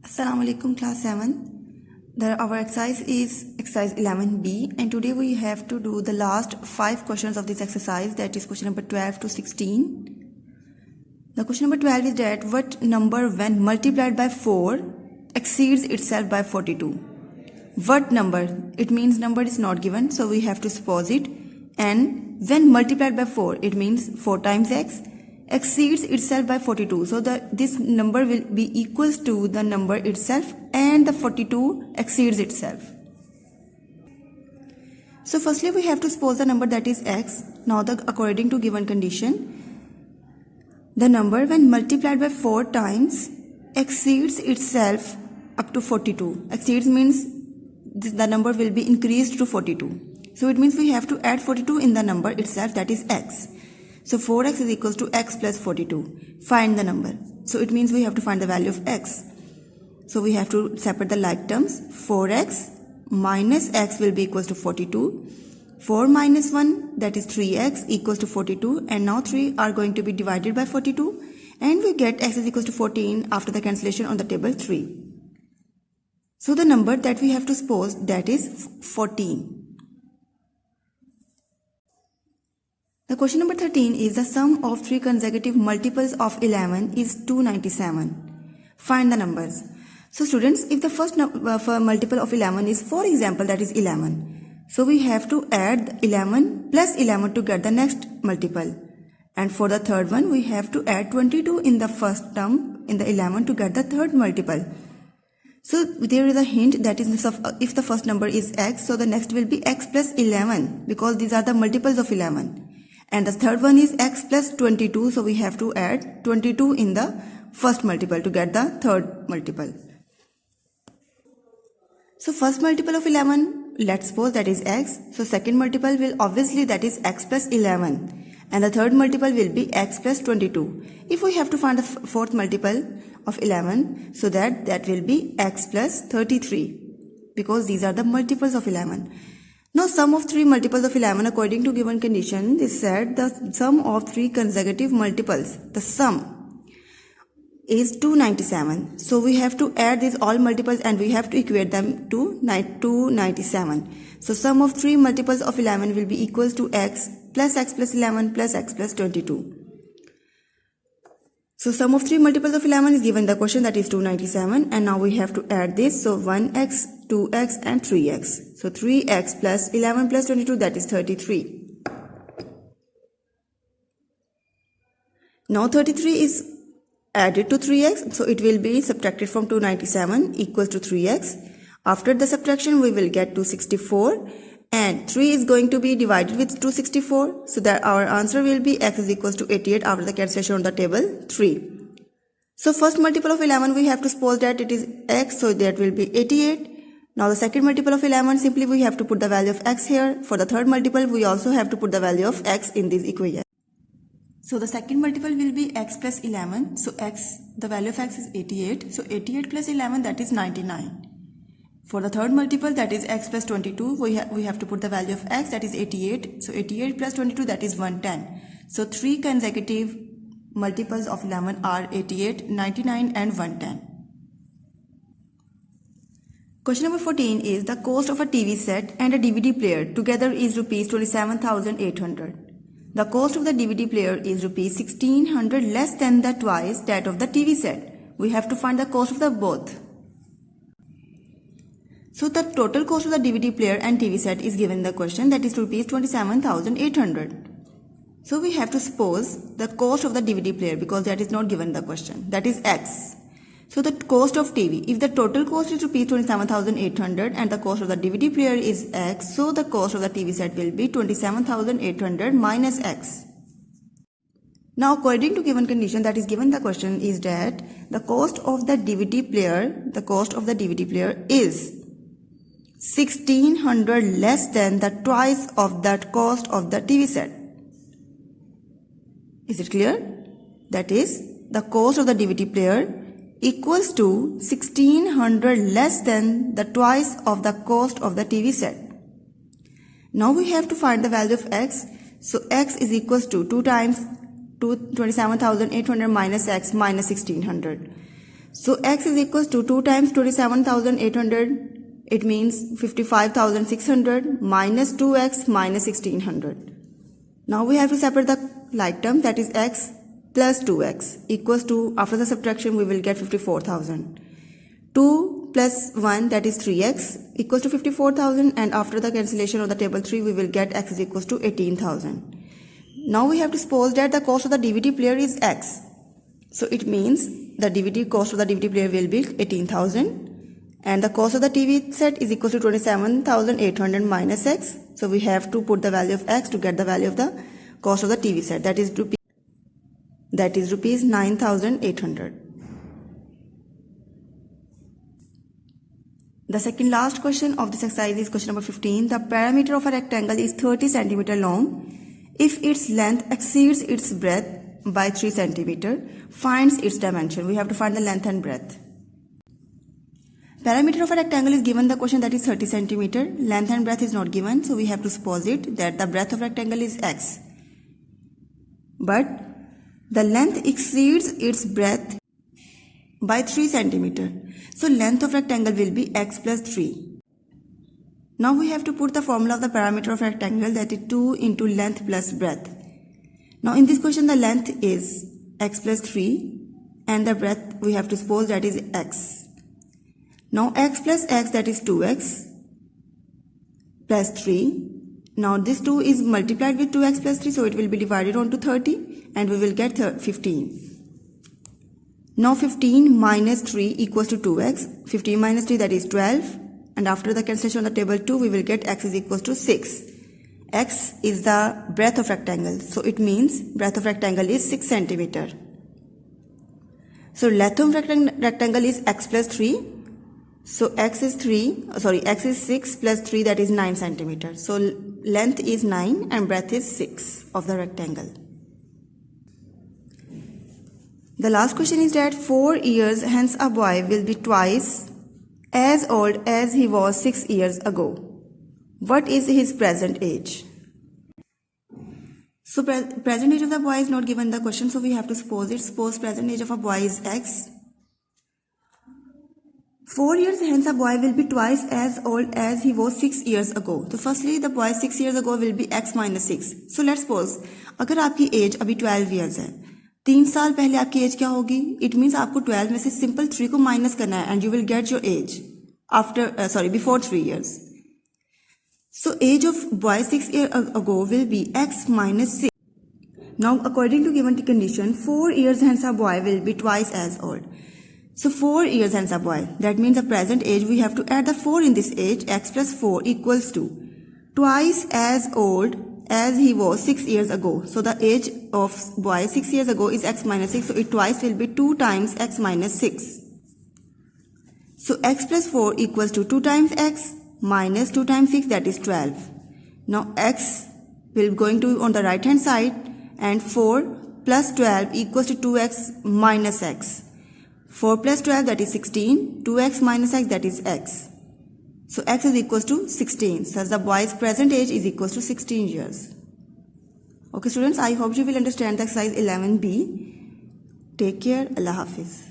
Assalamu alaikum class 7. Our exercise is exercise 11b and today we have to do the last 5 questions of this exercise, that is question number 12 to 16. The question number 12 is that what number when multiplied by 4 exceeds itself by 42? What number? It means number is not given, so we have to suppose it. And when multiplied by 4, it means 4 times x exceeds itself by 42. So this number will be equals to the number itself and the 42 exceeds itself. So firstly we have to suppose the number that is x. Now according to given condition, the number when multiplied by 4 times exceeds itself up to 42. Exceeds means the number will be increased to 42. So it means we have to add 42 in the number itself, that is x. So 4x is equals to x plus 42. Find the number. So it means we have to find the value of x. So we have to separate the like terms. 4x minus x will be equals to 42. 4 minus 1, that is 3x, equals to 42. And now 3 are going to be divided by 42. And we get x is equals to 14 after the cancellation on the table 3. So the number that we have to suppose, that is 14. The question number 13 is the sum of 3 consecutive multiples of 11 is 297. Find the numbers. So students, if the first multiple of 11 is, for example, that is 11. So we have to add 11 plus 11 to get the next multiple. And for the third one, we have to add 22 in the first term in the 11 to get the third multiple. So there is a hint that is if the first number is x, so the next will be x plus 11 because these are the multiples of 11. And the third one is x plus 22, so we have to add 22 in the first multiple to get the third multiple. So first multiple of 11, let's suppose that is x. So second multiple will obviously that is x plus 11. And the third multiple will be x plus 22. If we have to find the fourth multiple of 11, so that will be x plus 33. Because these are the multiples of 11. Now sum of 3 multiples of 11 according to given condition is said the sum of 3 consecutive multiples. The sum is 297. So we have to add these all multiples and we have to equate them to 297. So sum of 3 multiples of 11 will be equals to x plus 11 plus x plus 22. So sum of 3 multiples of 11 is given in the question, that is 297, and now we have to add this. So 1x, 2x and 3x. So 3x plus 11 plus 22, that is 33. Now 33 is added to 3x, so it will be subtracted from 297 equals to 3x. After the subtraction we will get 264 and 3 is going to be divided with 264, so that our answer will be x is equals to 88 after the cancellation on the table 3. So first multiple of 11 we have to suppose that it is x, so that will be 88. Now the second multiple of 11, simply we have to put the value of x here. For the third multiple we also have to put the value of x in this equation. So the second multiple will be x plus 11, so the value of x is 88, so 88 plus 11, that is 99. For the third multiple, that is x plus 22, we have to put the value of x, that is 88. So 88 plus 22, that is 110. So 3 consecutive multiples of 11 are 88, 99 and 110. Question number 14 is the cost of a TV set and a DVD player together is rupees 27,800. The cost of the DVD player is rupees 1,600 less than the twice that of the TV set. We have to find the cost of the both. So the total cost of the DVD player and TV set is given in the question, that is rupees 27,800. So we have to suppose the cost of the DVD player because that is not given in the question, that is x. So the cost of TV, if the total cost is rupees 27,800 and the cost of the DVD player is x, so the cost of the TV set will be 27,800 minus x. Now according to given condition that is given in the question is that the cost of the DVD player is 1,600 less than the twice of that cost of the TV set. Is it clear? That is, the cost of the DVD player equals to 1,600 less than the twice of the cost of the TV set. Now we have to find the value of x. So x is equals to 2 times 27,800 minus x minus 1,600. So x is equals to 2 times 27,800. It means 55,600 minus 2x minus 1600. Now we have to separate the like term, that is x plus 2x equals to, after the subtraction we will get 54,000. 2 plus 1, that is 3x equals to 54,000, and after the cancellation of the table 3 we will get x is equals to 18,000. Now we have to suppose that the cost of the DVD player is x. So it means the cost of the DVD player will be 18,000, and the cost of the TV set is equal to 27,800 minus x. So we have to put the value of x to get the value of the cost of the TV set, that is rupees 9,800. The second last question of this exercise is question number 15. The perimeter of a rectangle is 30 cm long. If its length exceeds its breadth by 3 cm, finds its dimension. We have to find the length and breadth. Perimeter of a rectangle is given the question, that is 30 cm. Length and breadth is not given, so we have to suppose it that the breadth of rectangle is x. But the length exceeds its breadth by 3 cm. So length of rectangle will be x plus 3. Now we have to put the formula of the perimeter of rectangle, that is 2 into length plus breadth. Now in this question the length is x plus 3 and the breadth we have to suppose that is x. Now x plus x, that is 2x plus 3. Now this 2 is multiplied with 2x plus 3, so it will be divided onto 30 and we will get 15. Now 15 minus 3 equals to 2x. 15 minus 3, that is 12. And after the cancellation on the table 2, we will get x is equals to 6. X is the breadth of rectangle. So it means breadth of rectangle is 6 cm. So length of rectangle is x plus 3. So x is 6 plus 3, that is 9 cm. So length is 9 and breadth is 6 of the rectangle. The last question is that 4 years hence a boy will be twice as old as he was 6 years ago. What is his present age? So present age of the boy is not given in the question, so we have to suppose it. Suppose present age of a boy is x. 4 years hence a boy will be twice as old as he was 6 years ago. So firstly the boy 6 years ago will be x minus 6. So let's suppose अगर आपकी as अभी 12 years है, 3 साल पहले आपकी as क्या होगी? It means आपको 12 में से सिंपल 3 को माइनस करना है and you will get your age before 3 years. So age of boy 6 years ago will be x minus 6. Now according to given condition, 4 years hence a boy will be twice as old. So 4 years hence a boy, that means the present age, we have to add the 4 in this age. X plus 4 equals to twice as old as he was 6 years ago. So the age of boy 6 years ago is x minus 6, so it twice will be 2 times x minus 6. So x plus 4 equals to 2 times x minus 2 times 6, that is 12. Now x will going to on the right hand side, and 4 plus 12 equals to 2x minus x. 4 plus 12, that is 16. 2x minus x, that is x. So x is equals to 16. So the boy's present age is equals to 16 years. Okay students, I hope you will understand the exercise 11b. Take care. Allah Hafiz.